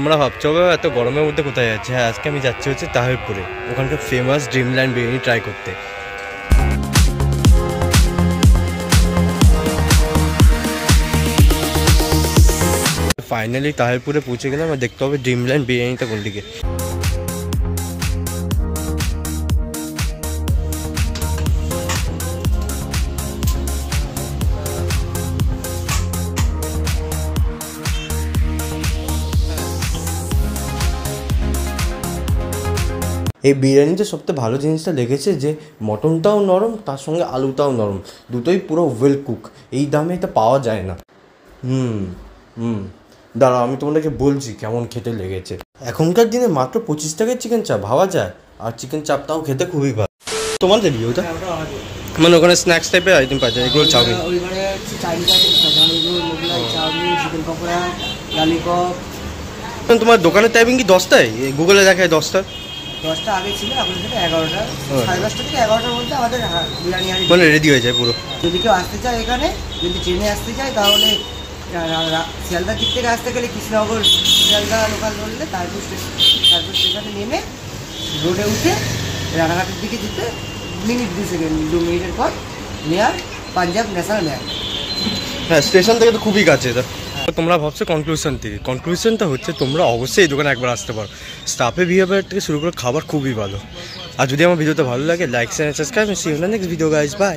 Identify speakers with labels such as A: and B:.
A: তোমরা ভাবছো এত গরমের মধ্যে কোথায় যাচ্ছে? হ্যাঁ, আজকে আমি যাচ্ছি হচ্ছে তাহিরপুরে, ওখানকার ফেমাস ড্রিমল্যান্ড বিরিয়ানি ট্রাই করতে। ফাইনালি তাহিরপুরে পৌঁছে গেলাম, আর দেখতে হবে ড্রিমল্যান্ড বিরিয়ানিটা কোন দিকে। এই বিরিয়ানিতে সবথেকে ভালো জিনিসটা লেগেছে যে মটনটাও নরম, তার সঙ্গে আলুটাও নরম, দুটোই পুরো ওয়েল কুক। এই দামে এটা পাওয়া যায় না। দাঁড়াও, আমি তোমাদেরকে বলছি কেমন খেতে লেগেছে। এখনকার দিনে মাত্র 25 টাকায় চিকেন চাপ ভাবা যায়, আর চিকেন চাপটাও খেতে খুবই ভালো। তোমাদের কি ওটা? মানে ওখানে স্ন্যাক্স টাইপের আইটেম পাওয়া যায়, এগুলো চাউমিন। তোমার দোকানের টাইমিং কি 10টায়? গুগলে দেখায় 10টা।
B: 10টা আগে ছিল, এখন থেকে 11টা, 10:30 থেকে 11টার মধ্যে আমাদের বিরিয়ানি
A: মানে রেডি হয়ে যায় পুরো।
B: যদি কেউ আসতে চায় এখানে, যদি ট্রেনে আসতে চায় তাহলে শিয়ালদার দিক থেকে আসতে গেলে কৃষ্ণনগর শিয়ালদা লোকাল ধরলে তারপর স্টেশনে নেমে রোডে উঠে রানাঘাটের দিকে যেতে মিনিট 2 সেকেন্ড, 2 মিনিটের পর নেয়ার পাঞ্জাব ন্যাশনাল ব্যাংক।
A: হ্যাঁ, স্টেশন থেকে তো খুবই কাছে এটা। তোমরা ভাবছো কনক্লুশন থেকে, কনক্লুশনটা হচ্ছে তোমরা অবশ্যই এই দোকানে একবার আসতে পারো। স্টাফের বিহেভিয়ার থেকে শুরু করে খাবার খুবই ভালো। আর যদি আমার ভিডিওটা ভালো লাগে, like share subscribe, see you in the next video guys, by.